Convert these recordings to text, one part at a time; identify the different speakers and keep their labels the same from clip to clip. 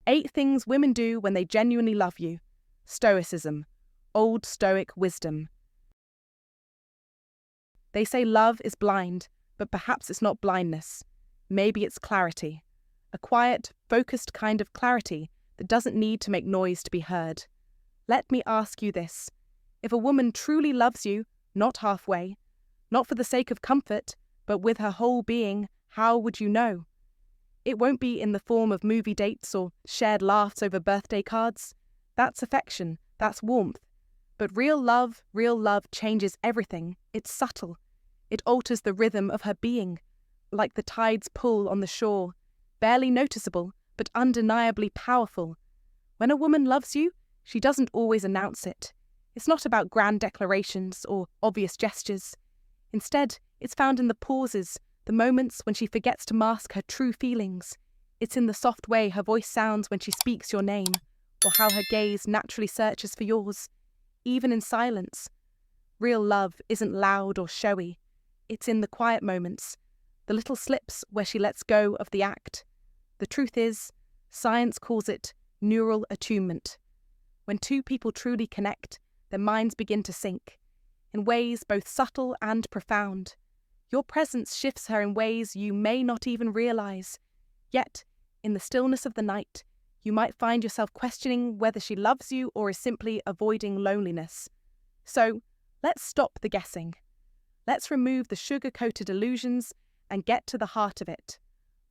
Speaker 1: 8 things women do when they genuinely love you. Stoicism. Old Stoic Wisdom. They say love is blind, but perhaps it's not blindness. Maybe it's clarity. A quiet, focused kind of clarity that doesn't need to make noise to be heard. Let me ask you this. If a woman truly loves you, not halfway, not for the sake of comfort, but with her whole being, how would you know? It won't be in the form of movie dates or shared laughs over birthday cards. That's affection, that's warmth. But real love changes everything. It's subtle. It alters the rhythm of her being, like the tide's pull on the shore, barely noticeable, but undeniably powerful. When a woman loves you, she doesn't always announce it. It's not about grand declarations or obvious gestures. Instead, it's found in the pauses, the moments when she forgets to mask her true feelings. It's in the soft way her voice sounds when she speaks your name, or how her gaze naturally searches for yours, even in silence. Real love isn't loud or showy. It's in the quiet moments, the little slips where she lets go of the act. The truth is, science calls it neural attunement. When two people truly connect, their minds begin to sync, in ways both subtle and profound. Your presence shifts her in ways you may not even realize. Yet, in the stillness of the night, you might find yourself questioning whether she loves you or is simply avoiding loneliness. So, let's stop the guessing. Let's remove the sugar-coated illusions and get to the heart of it.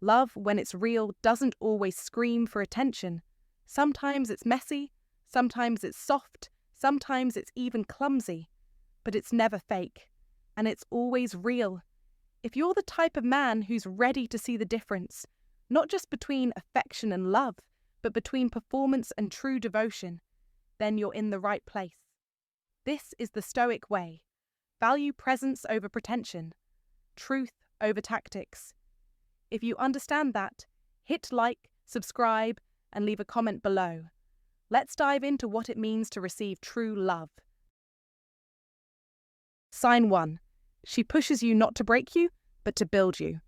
Speaker 1: Love, when it's real, doesn't always scream for attention. Sometimes it's messy, sometimes it's soft, sometimes it's even clumsy. But it's never fake, and it's always real. If you're the type of man who's ready to see the difference, not just between affection and love, but between performance and true devotion, then you're in the right place. This is the Stoic way. Value presence over pretension, truth over tactics. If you understand that, hit like, subscribe, and leave a comment below. Let's dive into what it means to receive true love. Sign 1. She pushes you not to break you, but to build you.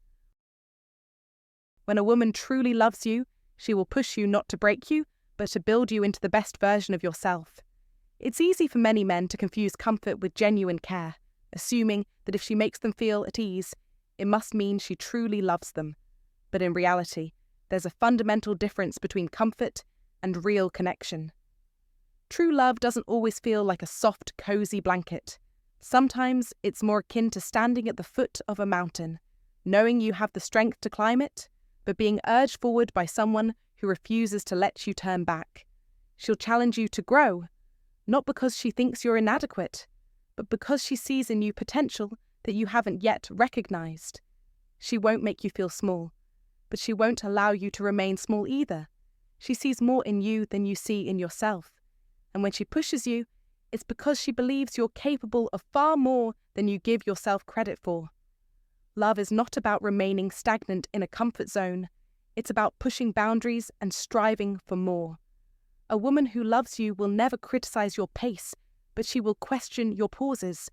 Speaker 1: When a woman truly loves you, she will push you not to break you, but to build you into the best version of yourself. It's easy for many men to confuse comfort with genuine care, assuming that if she makes them feel at ease, it must mean she truly loves them. But in reality, there's a fundamental difference between comfort and real connection. True love doesn't always feel like a soft, cozy blanket. Sometimes it's more akin to standing at the foot of a mountain, knowing you have the strength to climb it, but being urged forward by someone who refuses to let you turn back. She'll challenge you to grow, not because she thinks you're inadequate, but because she sees in you potential that you haven't yet recognized. She won't make you feel small, but she won't allow you to remain small either. She sees more in you than you see in yourself. And when she pushes you, it's because she believes you're capable of far more than you give yourself credit for. Love is not about remaining stagnant in a comfort zone. It's about pushing boundaries and striving for more. A woman who loves you will never criticize your pace, but she will question your pauses.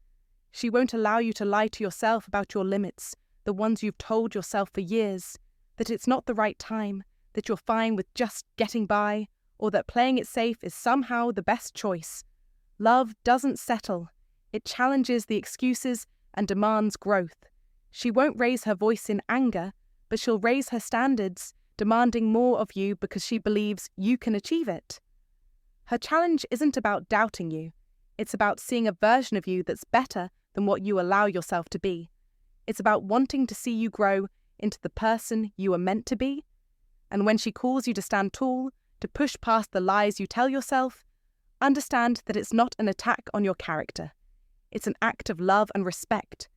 Speaker 1: She won't allow you to lie to yourself about your limits, the ones you've told yourself for years, that it's not the right time, that you're fine with just getting by, or that playing it safe is somehow the best choice. Love doesn't settle. It challenges the excuses and demands growth. She won't raise her voice in anger, but she'll raise her standards, demanding more of you because she believes you can achieve it. Her challenge isn't about doubting you. It's about seeing a version of you that's better than what you allow yourself to be. It's about wanting to see you grow into the person you are meant to be. And when she calls you to stand tall, to push past the lies you tell yourself, understand that it's not an attack on your character. It's an act of love and respect.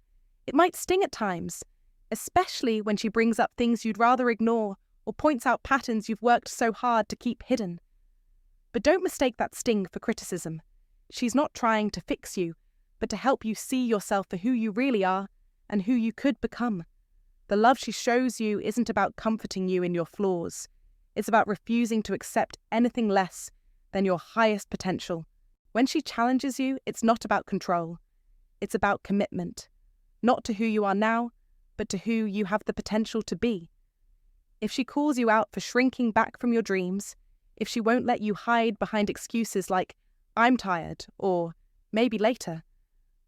Speaker 1: It might sting at times, especially when she brings up things you'd rather ignore or points out patterns you've worked so hard to keep hidden. But don't mistake that sting for criticism. She's not trying to fix you, but to help you see yourself for who you really are and who you could become. The love she shows you isn't about comforting you in your flaws. It's about refusing to accept anything less than your highest potential. When she challenges you, it's not about control. It's about commitment, not to who you are now, but to who you have the potential to be. If she calls you out for shrinking back from your dreams, if she won't let you hide behind excuses like, "I'm tired," or "maybe later."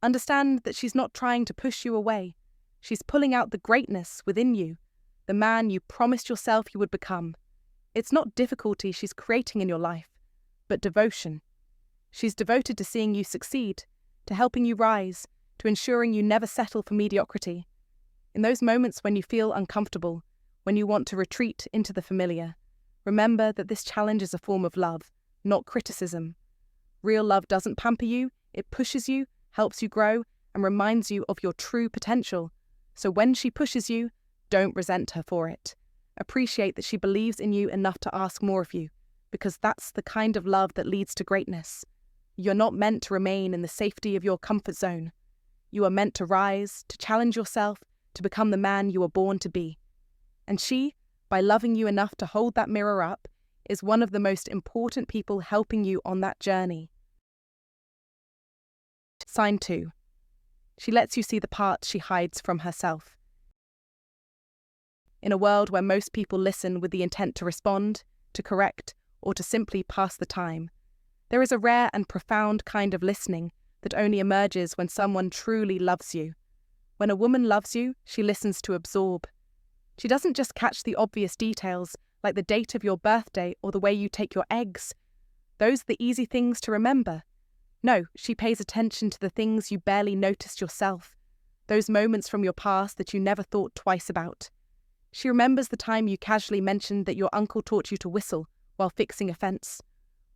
Speaker 1: Understand that she's not trying to push you away. She's pulling out the greatness within you, the man you promised yourself you would become. It's not difficulty she's creating in your life, but devotion. She's devoted to seeing you succeed, to helping you rise, to ensuring you never settle for mediocrity. In those moments when you feel uncomfortable, when you want to retreat into the familiar, remember that this challenge is a form of love, not criticism. Real love doesn't pamper you, it pushes you, helps you grow, and reminds you of your true potential. So when she pushes you, don't resent her for it. Appreciate that she believes in you enough to ask more of you, because that's the kind of love that leads to greatness. You're not meant to remain in the safety of your comfort zone. You are meant to rise, to challenge yourself, to become the man you were born to be. And she, by loving you enough to hold that mirror up, is one of the most important people helping you on that journey. Sign 2. She lets you see the parts she hides from herself. In a world where most people listen with the intent to respond, to correct, or to simply pass the time, there is a rare and profound kind of listening that only emerges when someone truly loves you. When a woman loves you, she listens to absorb. She doesn't just catch the obvious details, like the date of your birthday or the way you take your eggs. Those are the easy things to remember. No, she pays attention to the things you barely noticed yourself, those moments from your past that you never thought twice about. She remembers the time you casually mentioned that your uncle taught you to whistle while fixing a fence,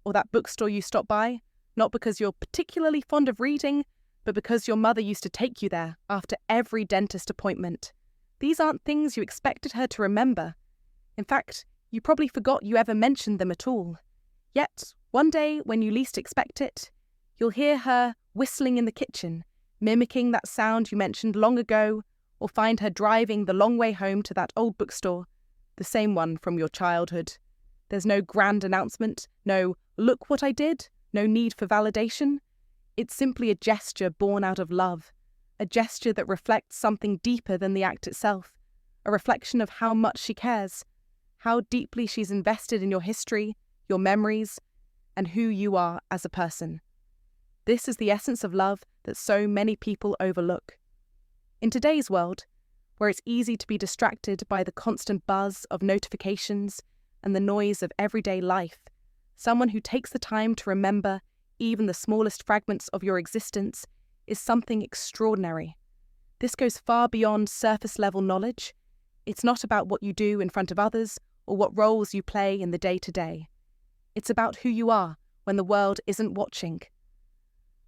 Speaker 1: or that bookstore you stopped by, not because you're particularly fond of reading, but because your mother used to take you there after every dentist appointment. These aren't things you expected her to remember. In fact, you probably forgot you ever mentioned them at all. Yet, one day, when you least expect it, you'll hear her whistling in the kitchen, mimicking that sound you mentioned long ago, or find her driving the long way home to that old bookstore, the same one from your childhood. There's no grand announcement, no "look what I did," no need for validation. It's simply a gesture born out of love, a gesture that reflects something deeper than the act itself, a reflection of how much she cares, how deeply she's invested in your history, your memories, and who you are as a person. This is the essence of love that so many people overlook. In today's world, where it's easy to be distracted by the constant buzz of notifications and the noise of everyday life, someone who takes the time to remember even the smallest fragments of your existence is something extraordinary. This goes far beyond surface-level knowledge. It's not about what you do in front of others or what roles you play in the day-to-day. It's about who you are when the world isn't watching.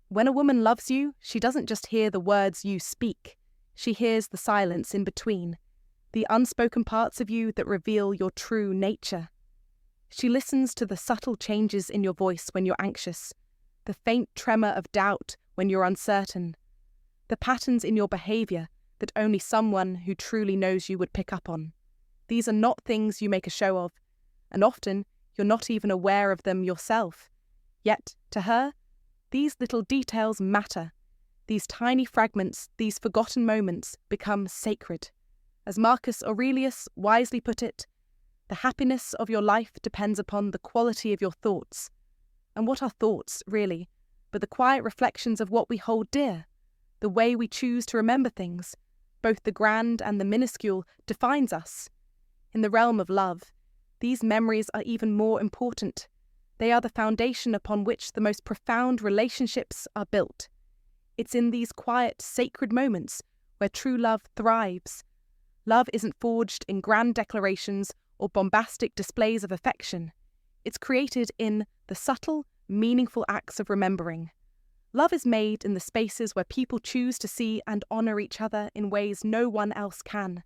Speaker 1: When a woman loves you, she doesn't just hear the words you speak. She hears the silence in between, the unspoken parts of you that reveal your true nature. She listens to the subtle changes in your voice when you're anxious, the faint tremor of doubt when you're uncertain, the patterns in your behavior that only someone who truly knows you would pick up on. These are not things you make a show of, and often you're not even aware of them yourself. Yet, to her, these little details matter. These tiny fragments, these forgotten moments, become sacred. As Marcus Aurelius wisely put it, the happiness of your life depends upon the quality of your thoughts. And what are thoughts, really, but the quiet reflections of what we hold dear? The way we choose to remember things, both the grand and the minuscule, defines us. In the realm of love, these memories are even more important. They are the foundation upon which the most profound relationships are built. It's in these quiet, sacred moments where true love thrives. Love isn't forged in grand declarations or bombastic displays of affection. It's created in the subtle, meaningful acts of remembering. Love is made in the spaces where people choose to see and honor each other in ways no one else can.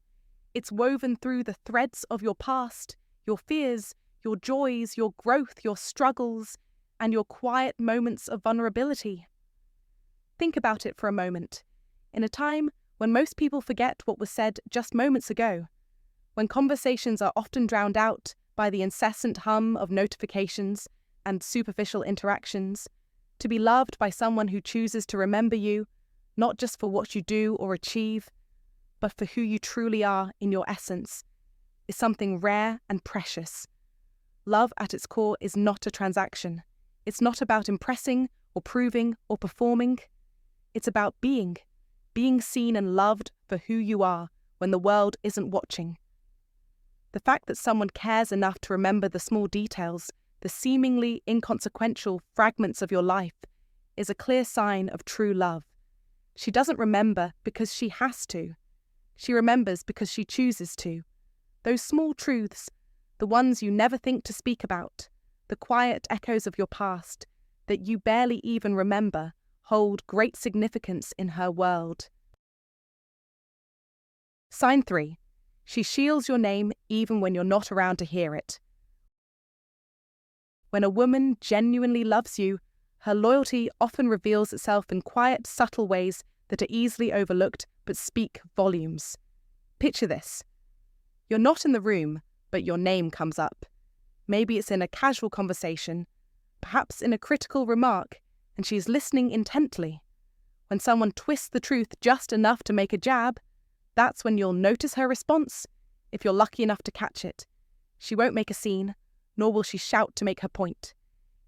Speaker 1: It's woven through the threads of your past, your fears, your joys, your growth, your struggles, and your quiet moments of vulnerability. Think about it for a moment. In a time when most people forget what was said just moments ago, when conversations are often drowned out by the incessant hum of notifications and superficial interactions, to be loved by someone who chooses to remember you, not just for what you do or achieve, but for who you truly are in your essence, is something rare and precious. Love at its core is not a transaction. It's not about impressing or proving or performing. It's about being seen and loved for who you are when the world isn't watching. The fact that someone cares enough to remember the small details, the seemingly inconsequential fragments of your life, is a clear sign of true love. She doesn't remember because she has to. She remembers because she chooses to. Those small truths, the ones you never think to speak about, the quiet echoes of your past that you barely even remember, hold great significance in her world. Sign 3. She shields your name even when you're not around to hear it. When a woman genuinely loves you, her loyalty often reveals itself in quiet, subtle ways that are easily overlooked but speak volumes. Picture this. You're not in the room, but your name comes up. Maybe it's in a casual conversation, perhaps in a critical remark, and she's listening intently. When someone twists the truth just enough to make a jab, that's when you'll notice her response, if you're lucky enough to catch it. She won't make a scene, nor will she shout to make her point.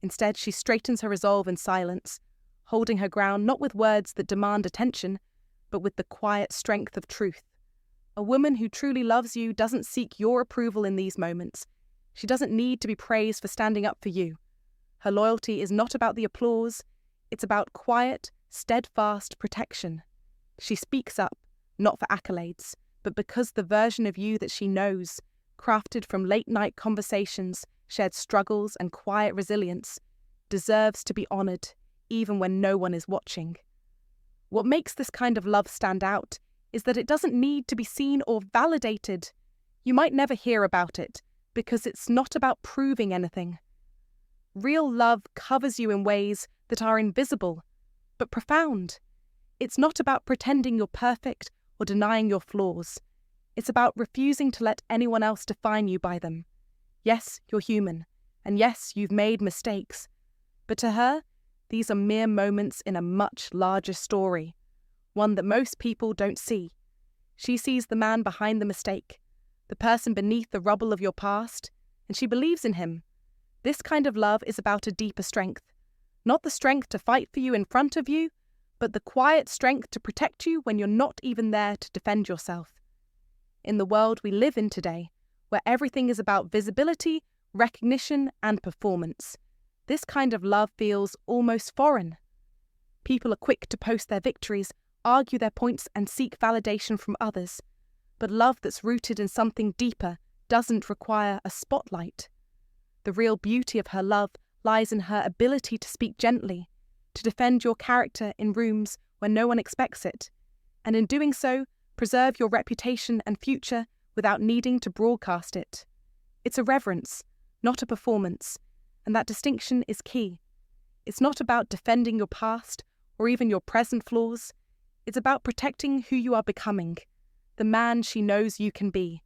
Speaker 1: Instead, she straightens her resolve in silence, holding her ground not with words that demand attention, but with the quiet strength of truth. A woman who truly loves you doesn't seek your approval in these moments. She doesn't need to be praised for standing up for you. Her loyalty is not about the applause, it's about quiet, steadfast protection. She speaks up, not for accolades, but because the version of you that she knows, crafted from late-night conversations, shared struggles and quiet resilience, deserves to be honoured, even when no one is watching. What makes this kind of love stand out is that it doesn't need to be seen or validated. You might never hear about it, because it's not about proving anything. Real love covers you in ways that are invisible, but profound. It's not about pretending you're perfect or denying your flaws. It's about refusing to let anyone else define you by them. Yes, you're human, and yes, you've made mistakes. But to her, these are mere moments in a much larger story, one that most people don't see. She sees the man behind the mistake, the person beneath the rubble of your past, and she believes in him. This kind of love is about a deeper strength, not the strength to fight for you in front of you, but the quiet strength to protect you when you're not even there to defend yourself. In the world we live in today, where everything is about visibility, recognition, and performance, this kind of love feels almost foreign. People are quick to post their victories, argue their points, and seek validation from others. But love that's rooted in something deeper doesn't require a spotlight. The real beauty of her love lies in her ability to speak gently, to defend your character in rooms where no one expects it, and in doing so, preserve your reputation and future without needing to broadcast it. It's a reverence, not a performance, and that distinction is key. It's not about defending your past or even your present flaws. It's about protecting who you are becoming, the man she knows you can be.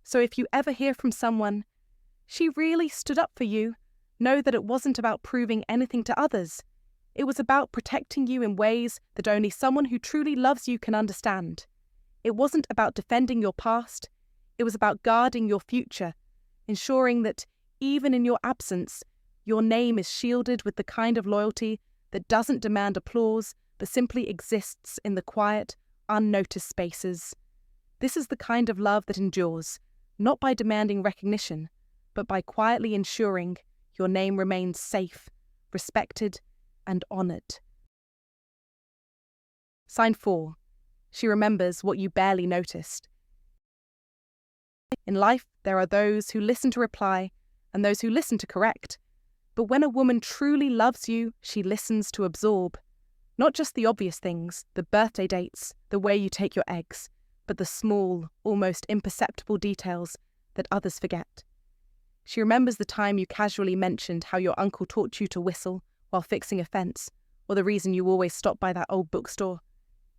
Speaker 1: So if you ever hear from someone, "She really stood up for you," know that it wasn't about proving anything to others. It was about protecting you in ways that only someone who truly loves you can understand. It wasn't about defending your past. It was about guarding your future, ensuring that, even in your absence, your name is shielded with the kind of loyalty that doesn't demand applause, but simply exists in the quiet, unnoticed spaces. This is the kind of love that endures, not by demanding recognition, but by quietly ensuring your name remains safe, respected, and honoured. Sign 4. She remembers what you barely noticed. In life, there are those who listen to reply and those who listen to correct. But when a woman truly loves you, she listens to absorb. Not just the obvious things, the birthday dates, the way you take your eggs, but the small, almost imperceptible details that others forget. She remembers the time you casually mentioned how your uncle taught you to whistle while fixing a fence, or the reason you always stop by that old bookstore.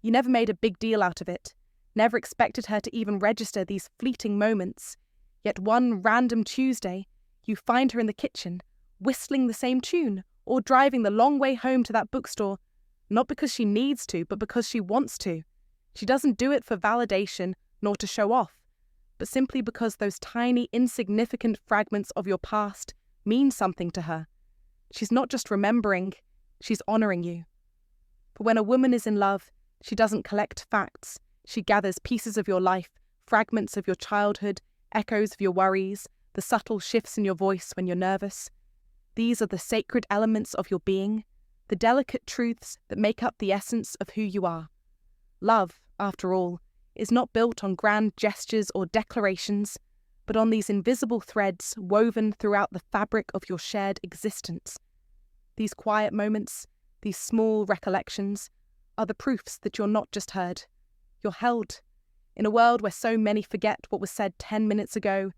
Speaker 1: You never made a big deal out of it, never expected her to even register these fleeting moments. Yet one random Tuesday, you find her in the kitchen, whistling the same tune, or driving the long way home to that bookstore, not because she needs to, but because she wants to. She doesn't do it for validation, nor to show off, but simply because those tiny, insignificant fragments of your past mean something to her. She's not just remembering, she's honoring you. For when a woman is in love, she doesn't collect facts. She gathers pieces of your life, fragments of your childhood, echoes of your worries, the subtle shifts in your voice when you're nervous. These are the sacred elements of your being, the delicate truths that make up the essence of who you are. Love, after all, is not built on grand gestures or declarations, but on these invisible threads woven throughout the fabric of your shared existence. These quiet moments, these small recollections, are the proofs that you're not just heard. You're held. In a world where so many forget what was said 10 minutes ago,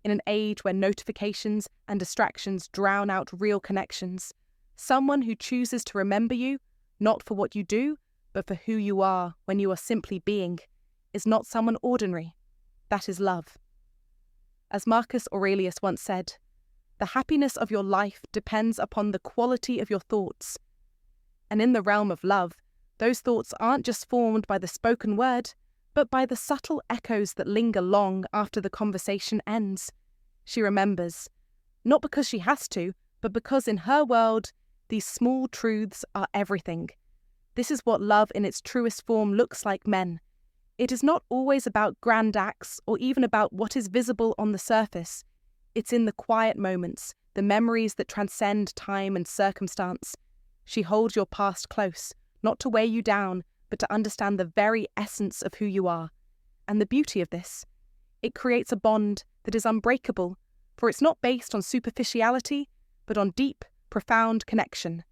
Speaker 1: in an age where notifications and distractions drown out real connections, someone who chooses to remember you, not for what you do, but for who you are when you are simply being, is not someone ordinary. That is love. As Marcus Aurelius once said, the happiness of your life depends upon the quality of your thoughts. And in the realm of love, those thoughts aren't just formed by the spoken word, but by the subtle echoes that linger long after the conversation ends. She remembers, not because she has to, but because in her world, these small truths are everything. This is what love in its truest form looks like, men. It is not always about grand acts or even about what is visible on the surface. It's in the quiet moments, the memories that transcend time and circumstance. She holds your past close, not to weigh you down, but to understand the very essence of who you are. And the beauty of this, it creates a bond that is unbreakable, for it's not based on superficiality, but on deep, profound connection.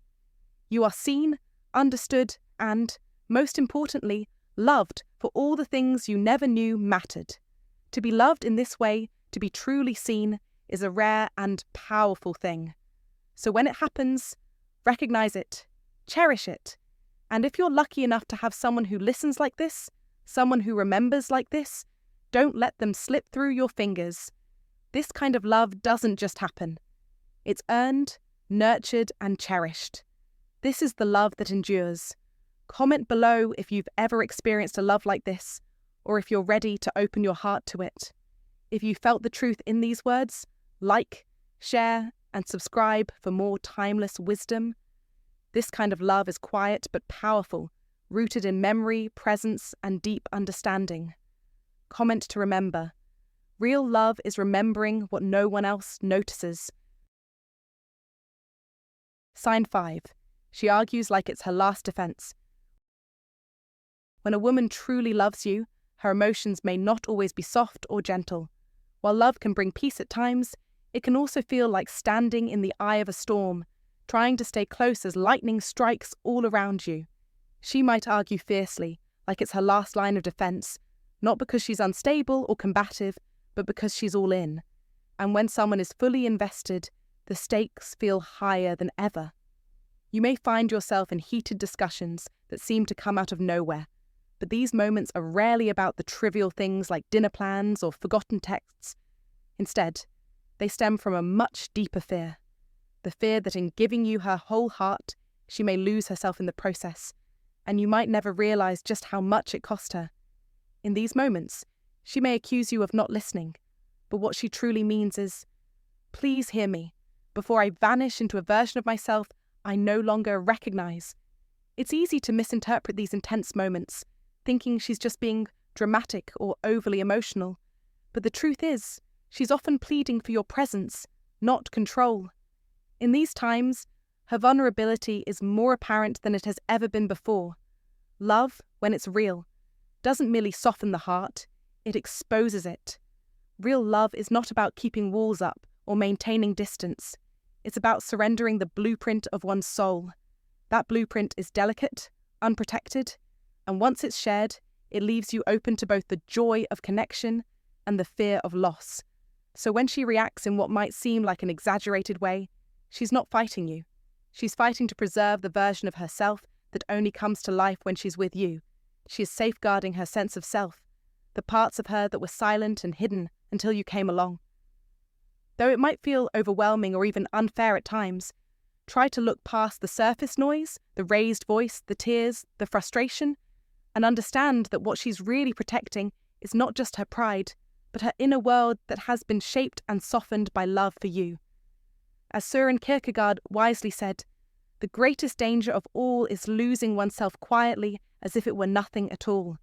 Speaker 1: You are seen, understood, and, most importantly, loved for all the things you never knew mattered. To be loved in this way, to be truly seen, is a rare and powerful thing. So when it happens, recognize it, cherish it, and if you're lucky enough to have someone who listens like this, someone who remembers like this, don't let them slip through your fingers. This kind of love doesn't just happen. It's earned, nurtured, and cherished. This is the love that endures. Comment below if you've ever experienced a love like this, or if you're ready to open your heart to it. If you felt the truth in these words, like, share, and subscribe for more timeless wisdom. This kind of love is quiet but powerful, rooted in memory, presence, and deep understanding. Comment to remember. Real love is remembering what no one else notices. Sign 5. She argues like it's her last defense. When a woman truly loves you, her emotions may not always be soft or gentle. While love can bring peace at times, it can also feel like standing in the eye of a storm, trying to stay close as lightning strikes all around you. She might argue fiercely, like it's her last line of defense, not because she's unstable or combative, but because she's all in. And when someone is fully invested, the stakes feel higher than ever. You may find yourself in heated discussions that seem to come out of nowhere, but these moments are rarely about the trivial things like dinner plans or forgotten texts. Instead, they stem from a much deeper fear. The fear that in giving you her whole heart, she may lose herself in the process, and you might never realize just how much it cost her. In these moments, she may accuse you of not listening, but what she truly means is, please hear me, before I vanish into a version of myself I no longer recognize. It's easy to misinterpret these intense moments, thinking she's just being dramatic or overly emotional, but the truth is, she's often pleading for your presence, not control. In these times, her vulnerability is more apparent than it has ever been before. Love, when it's real, doesn't merely soften the heart, it exposes it. Real love is not about keeping walls up or maintaining distance. It's about surrendering the blueprint of one's soul. That blueprint is delicate, unprotected, and once it's shared, it leaves you open to both the joy of connection and the fear of loss. So when she reacts in what might seem like an exaggerated way, she's not fighting you. She's fighting to preserve the version of herself that only comes to life when she's with you. She is safeguarding her sense of self, the parts of her that were silent and hidden until you came along. Though it might feel overwhelming or even unfair at times, try to look past the surface noise, the raised voice, the tears, the frustration, and understand that what she's really protecting is not just her pride, but her inner world that has been shaped and softened by love for you. As Søren Kierkegaard wisely said, the greatest danger of all is losing oneself quietly as if it were nothing at all.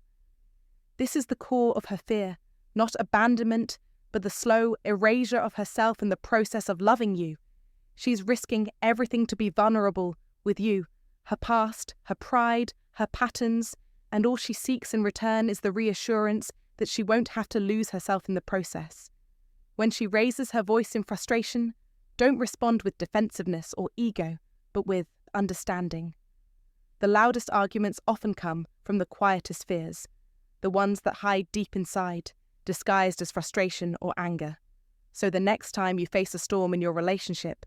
Speaker 1: This is the core of her fear, not abandonment, but the slow erasure of herself in the process of loving you. She's risking everything to be vulnerable with you, her past, her pride, her patterns, and all she seeks in return is the reassurance that she won't have to lose herself in the process. When she raises her voice in frustration, don't respond with defensiveness or ego, but with understanding. The loudest arguments often come from the quietest fears, the ones that hide deep inside, disguised as frustration or anger. So the next time you face a storm in your relationship,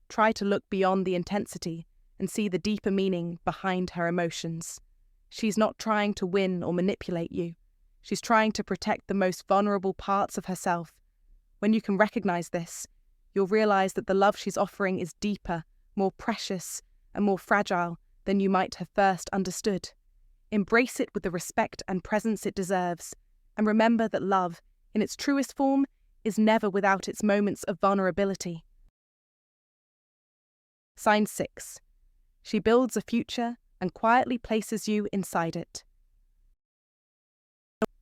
Speaker 1: try to look beyond the intensity and see the deeper meaning behind her emotions. She's not trying to win or manipulate you. She's trying to protect the most vulnerable parts of herself. When you can recognize this, you'll realize that the love she's offering is deeper, more precious, and more fragile than you might have first understood. Embrace it with the respect and presence it deserves, and remember that love, in its truest form, is never without its moments of vulnerability. Sign 6. She builds a future and quietly places you inside it.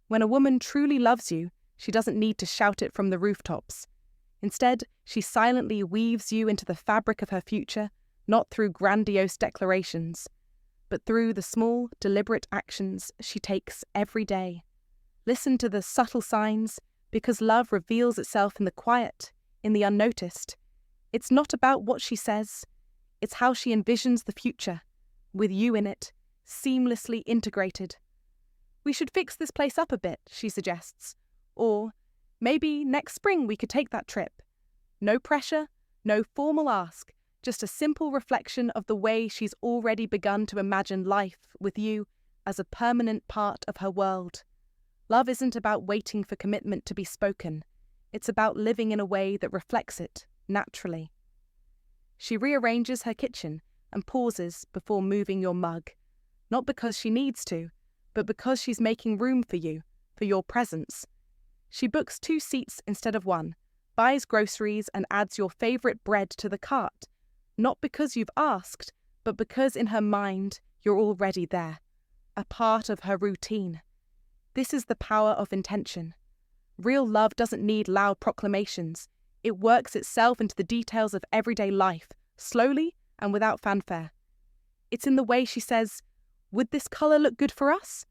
Speaker 1: When a woman truly loves you, she doesn't need to shout it from the rooftops. Instead, she silently weaves you into the fabric of her future, not through grandiose declarations, but through the small, deliberate actions she takes every day. Listen to the subtle signs, because love reveals itself in the quiet, in the unnoticed. It's not about what she says, it's how she envisions the future, with you in it, seamlessly integrated. We should fix this place up a bit, she suggests. Or, maybe next spring we could take that trip. No pressure, no formal ask, just a simple reflection of the way she's already begun to imagine life with you as a permanent part of her world. Love isn't about waiting for commitment to be spoken. It's about living in a way that reflects it, naturally. She rearranges her kitchen and pauses before moving your mug, not because she needs to, but because she's making room for you, for your presence. She books 2 seats instead of 1, buys groceries and adds your favourite bread to the cart, not because you've asked, but because in her mind you're already there, a part of her routine. This is the power of intention. Real love doesn't need loud proclamations. It works itself into the details of everyday life, slowly and without fanfare. It's in the way she says, "Would this colour look good for us?"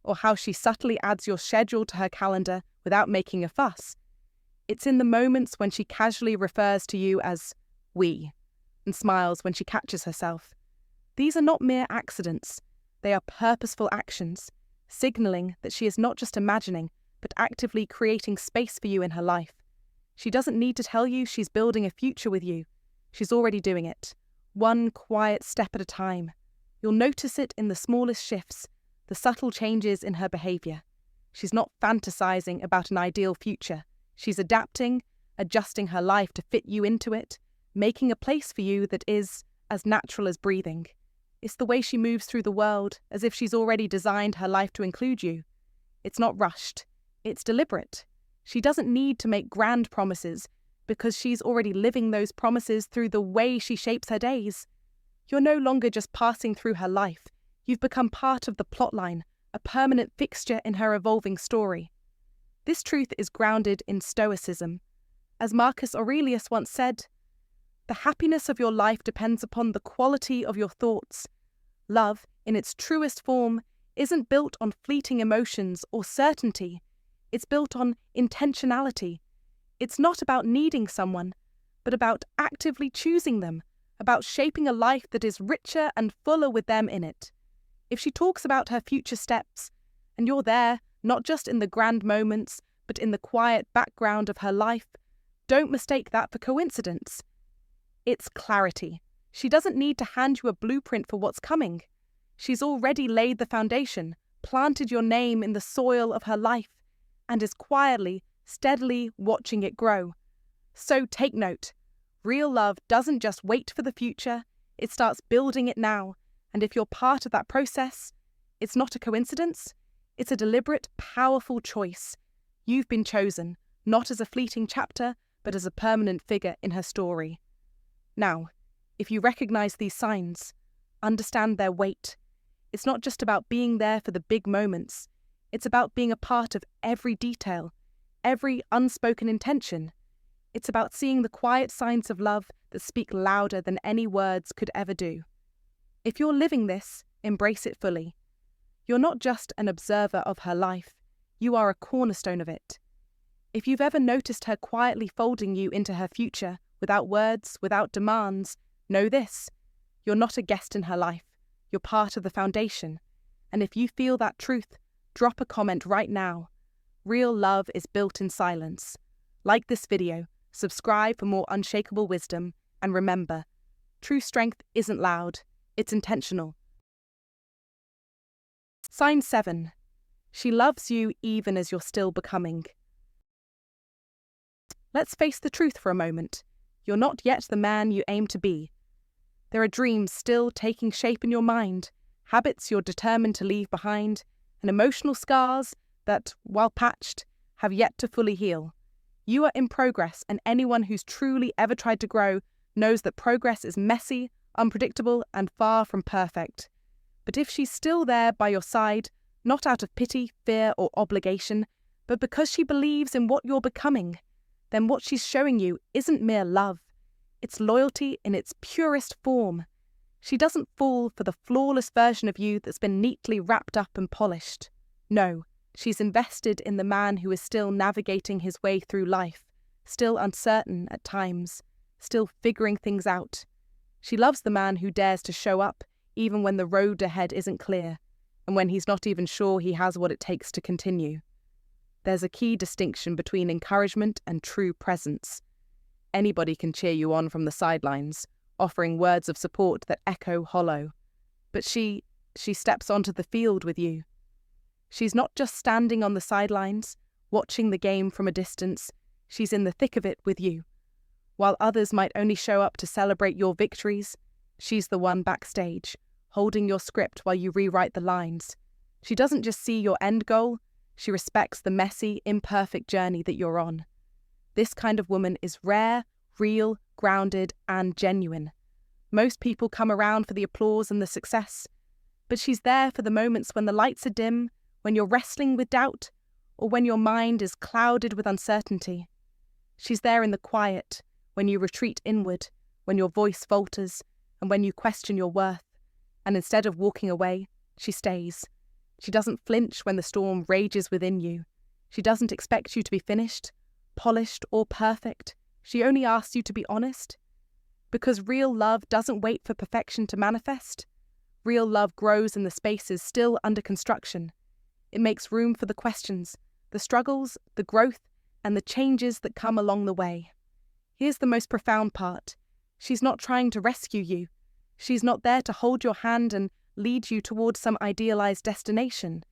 Speaker 1: Or how she subtly adds your schedule to her calendar without making a fuss. It's in the moments when she casually refers to you as "we" and smiles when she catches herself. These are not mere accidents. They are purposeful actions, signalling that she is not just imagining, but actively creating space for you in her life. She doesn't need to tell you she's building a future with you. She's already doing it, one quiet step at a time. You'll notice it in the smallest shifts, the subtle changes in her behaviour. She's not fantasizing about an ideal future. She's adapting, adjusting her life to fit you into it, making a place for you that is as natural as breathing. It's the way she moves through the world, as if she's already designed her life to include you. It's not rushed. It's deliberate. She doesn't need to make grand promises, because she's already living those promises through the way she shapes her days. You're no longer just passing through her life. You've become part of the plotline, a permanent fixture in her evolving story. This truth is grounded in Stoicism. As Marcus Aurelius once said, "The happiness of your life depends upon the quality of your thoughts." Love, in its truest form, isn't built on fleeting emotions or certainty. It's built on intentionality. It's not about needing someone, but about actively choosing them, about shaping a life that is richer and fuller with them in it. If she talks about her future steps, and you're there, not just in the grand moments, but in the quiet background of her life, don't mistake that for coincidence. It's clarity. She doesn't need to hand you a blueprint for what's coming. She's already laid the foundation, planted your name in the soil of her life, and is quietly, steadily watching it grow. So take note. Real love doesn't just wait for the future, it starts building it now. And if you're part of that process, it's not a coincidence, it's a deliberate, powerful choice. You've been chosen, not as a fleeting chapter, but as a permanent figure in her story. Now, if you recognize these signs, understand their weight. It's not just about being there for the big moments. It's about being a part of every detail, every unspoken intention. It's about seeing the quiet signs of love that speak louder than any words could ever do. If you're living this, embrace it fully. You're not just an observer of her life, you are a cornerstone of it. If you've ever noticed her quietly folding you into her future, without words, without demands, know this: you're not a guest in her life, you're part of the foundation. And if you feel that truth, drop a comment right now. Real love is built in silence. Like this video, subscribe for more unshakable wisdom, and remember, true strength isn't loud, it's intentional. Sign 7. She loves you even as you're still becoming. Let's face the truth for a moment. You're not yet the man you aim to be. There are dreams still taking shape in your mind, habits you're determined to leave behind, and emotional scars that, while patched, have yet to fully heal. You are in progress, and anyone who's truly ever tried to grow knows that progress is messy, unpredictable, and far from perfect. But if she's still there by your side, not out of pity, fear, or obligation, but because she believes in what you're becoming, then what she's showing you isn't mere love. It's loyalty in its purest form. She doesn't fall for the flawless version of you that's been neatly wrapped up and polished. No, she's invested in the man who is still navigating his way through life, still uncertain at times, still figuring things out. She loves the man who dares to show up even when the road ahead isn't clear, and when he's not even sure he has what it takes to continue. There's a key distinction between encouragement and true presence. Anybody can cheer you on from the sidelines, offering words of support that echo hollow. But she steps onto the field with you. She's not just standing on the sidelines, watching the game from a distance. She's in the thick of it with you. While others might only show up to celebrate your victories, she's the one backstage, holding your script while you rewrite the lines. She doesn't just see your end goal, she respects the messy, imperfect journey that you're on. This kind of woman is rare, real, grounded, and genuine. Most people come around for the applause and the success, but she's there for the moments when the lights are dim, when you're wrestling with doubt, or when your mind is clouded with uncertainty. She's there in the quiet, when you retreat inward, when your voice falters, and when you question your worth. And instead of walking away, she stays. She doesn't flinch when the storm rages within you. She doesn't expect you to be finished, polished, or perfect. She only asks you to be honest. Because real love doesn't wait for perfection to manifest. Real love grows in the spaces still under construction. It makes room for the questions, the struggles, the growth, and the changes that come along the way. Here's the most profound part. She's not trying to rescue you. She's not there to hold your hand and lead you towards some idealized destination.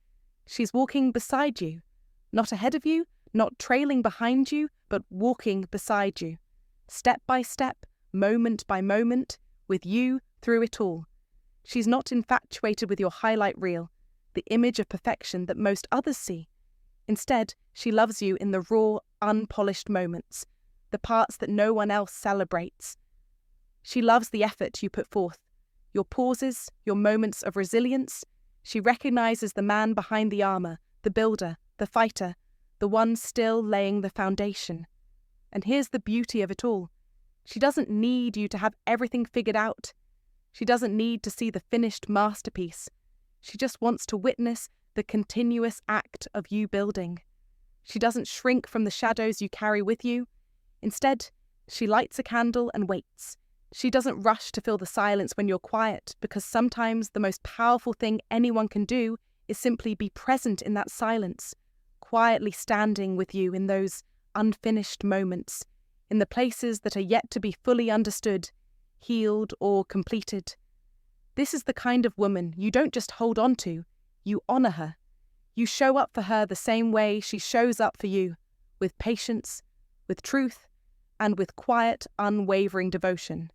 Speaker 1: She's walking beside you. Not ahead of you, not trailing behind you, but walking beside you. Step by step, moment by moment, with you through it all. She's not infatuated with your highlight reel, the image of perfection that most others see. Instead, she loves you in the raw, unpolished moments, the parts that no one else celebrates. She loves the effort you put forth, your pauses, your moments of resilience. She recognizes the man behind the armor, the builder, the fighter, the one still laying the foundation. And here's the beauty of it all. She doesn't need you to have everything figured out. She doesn't need to see the finished masterpiece. She just wants to witness the continuous act of you building. She doesn't shrink from the shadows you carry with you. Instead, she lights a candle and waits. She doesn't rush to fill the silence when you're quiet, because sometimes the most powerful thing anyone can do is simply be present in that silence, quietly standing with you in those unfinished moments, in the places that are yet to be fully understood, healed, or completed. This is the kind of woman you don't just hold on to, you honor her. You show up for her the same way she shows up for you, with patience, with truth, and with quiet, unwavering devotion.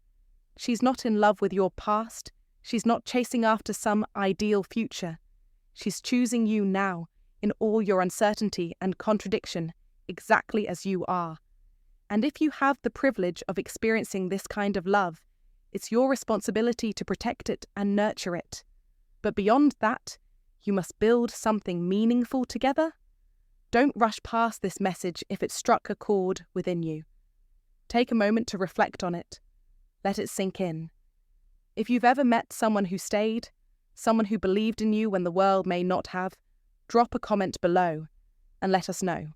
Speaker 1: She's not in love with your past. She's not chasing after some ideal future. She's choosing you now, in all your uncertainty and contradiction, exactly as you are. And if you have the privilege of experiencing this kind of love, it's your responsibility to protect it and nurture it. But beyond that, you must build something meaningful together. Don't rush past this message if it struck a chord within you. Take a moment to reflect on it. Let it sink in. If you've ever met someone who stayed, someone who believed in you when the world may not have, drop a comment below and let us know.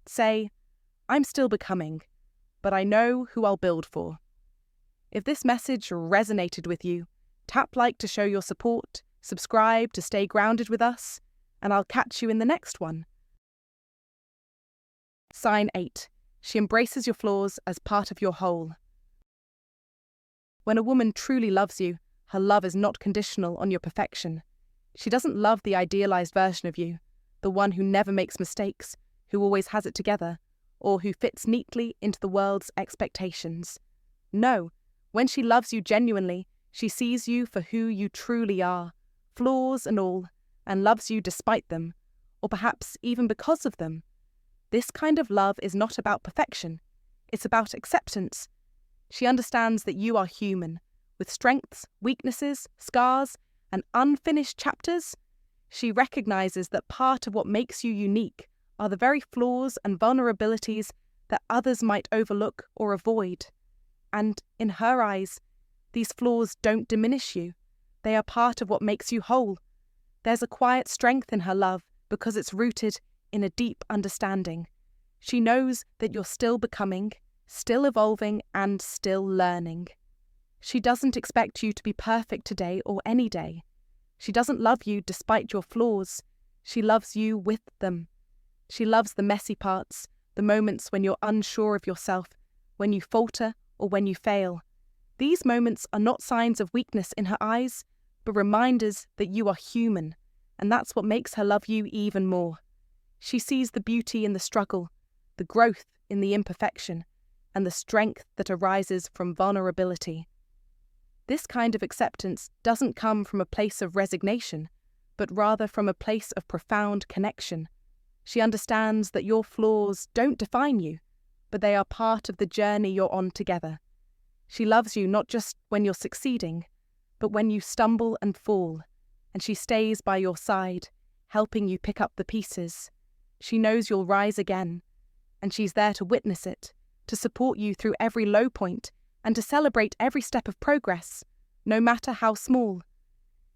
Speaker 1: Say, "I'm still becoming, but I know who I'll build for." If this message resonated with you, tap like to show your support, subscribe to stay grounded with us, and I'll catch you in the next one. Sign 8. She embraces your flaws as part of your whole. When a woman truly loves you, her love is not conditional on your perfection. She doesn't love the idealized version of you, the one who never makes mistakes, who always has it together, or who fits neatly into the world's expectations. No, when she loves you genuinely, she sees you for who you truly are, flaws and all, and loves you despite them, or perhaps even because of them. This kind of love is not about perfection, it's about acceptance. She understands that you are human, with strengths, weaknesses, scars, and unfinished chapters. She recognizes that part of what makes you unique are the very flaws and vulnerabilities that others might overlook or avoid. And in her eyes, these flaws don't diminish you. They are part of what makes you whole. There's a quiet strength in her love because it's rooted in a deep understanding. She knows that you're still becoming, still evolving, and still learning. She doesn't expect you to be perfect today or any day. She doesn't love you despite your flaws. She loves you with them. She loves the messy parts, the moments when you're unsure of yourself, when you falter, or when you fail. These moments are not signs of weakness in her eyes, but reminders that you are human, and that's what makes her love you even more. She sees the beauty in the struggle, the growth in the imperfection, and the strength that arises from vulnerability. This kind of acceptance doesn't come from a place of resignation, but rather from a place of profound connection. She understands that your flaws don't define you, but they are part of the journey you're on together. She loves you not just when you're succeeding, but when you stumble and fall, and she stays by your side, helping you pick up the pieces. She knows you'll rise again, and she's there to witness it, to support you through every low point, and to celebrate every step of progress, no matter how small.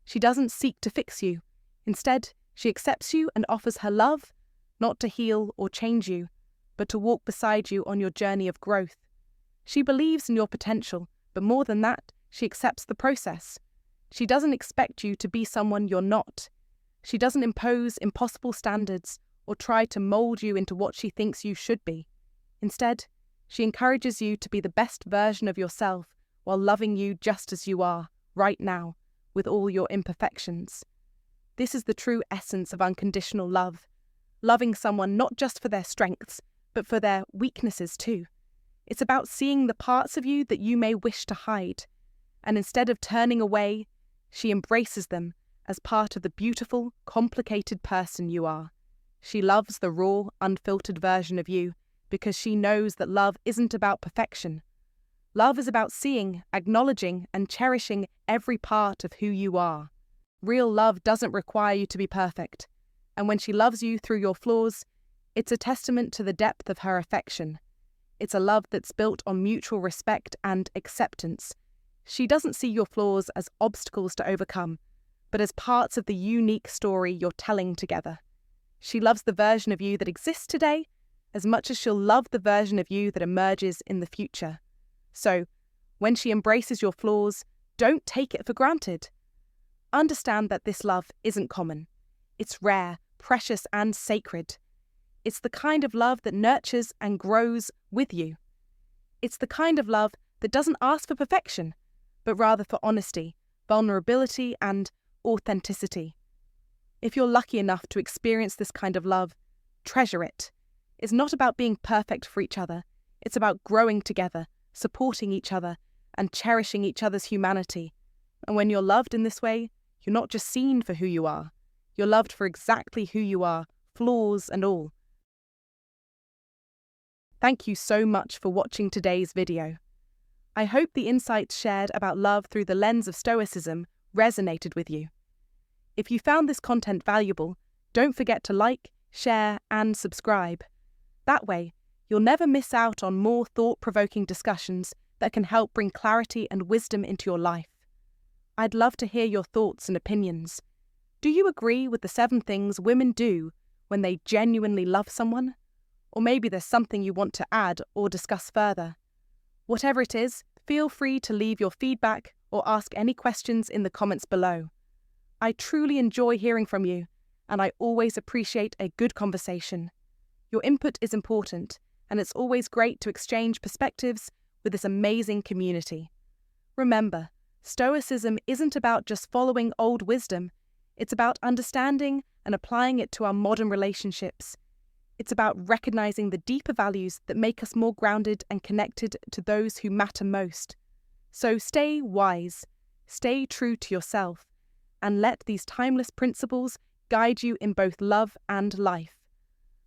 Speaker 1: She doesn't seek to fix you. Instead, she accepts you and offers her love, not to heal or change you, but to walk beside you on your journey of growth. She believes in your potential, but more than that, she accepts the process. She doesn't expect you to be someone you're not. She doesn't impose impossible standards or try to mold you into what she thinks you should be. Instead, she encourages you to be the best version of yourself while loving you just as you are, right now, with all your imperfections. This is the true essence of unconditional love. Loving someone not just for their strengths, but for their weaknesses too. It's about seeing the parts of you that you may wish to hide, and instead of turning away, she embraces them as part of the beautiful, complicated person you are. She loves the raw, unfiltered version of you because she knows that love isn't about perfection. Love is about seeing, acknowledging, and cherishing every part of who you are. Real love doesn't require you to be perfect, and when she loves you through your flaws, it's a testament to the depth of her affection. It's a love that's built on mutual respect and acceptance. She doesn't see your flaws as obstacles to overcome, but as parts of the unique story you're telling together. She loves the version of you that exists today as much as she'll love the version of you that emerges in the future. So, when she embraces your flaws, don't take it for granted. Understand that this love isn't common. It's rare, precious, and sacred. It's the kind of love that nurtures and grows with you. It's the kind of love that doesn't ask for perfection, but rather for honesty, vulnerability, and authenticity. If you're lucky enough to experience this kind of love, treasure it. It's not about being perfect for each other. It's about growing together, supporting each other, and cherishing each other's humanity. And when you're loved in this way, you're not just seen for who you are. You're loved for exactly who you are, flaws and all. Thank you so much for watching today's video. I hope the insights shared about love through the lens of Stoicism resonated with you. If you found this content valuable, don't forget to like, share, and subscribe. That way, you'll never miss out on more thought-provoking discussions that can help bring clarity and wisdom into your life. I'd love to hear your thoughts and opinions. Do you agree with the 7 things women do when they genuinely love someone? Or maybe there's something you want to add or discuss further. Whatever it is, feel free to leave your feedback or ask any questions in the comments below. I truly enjoy hearing from you, and I always appreciate a good conversation. Your input is important, and it's always great to exchange perspectives with this amazing community. Remember, Stoicism isn't about just following old wisdom, it's about understanding and applying it to our modern relationships. It's about recognizing the deeper values that make us more grounded and connected to those who matter most. So stay wise, stay true to yourself, and let these timeless principles guide you in both love and life.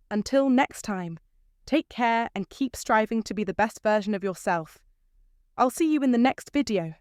Speaker 1: Until next time, take care and keep striving to be the best version of yourself. I'll see you in the next video.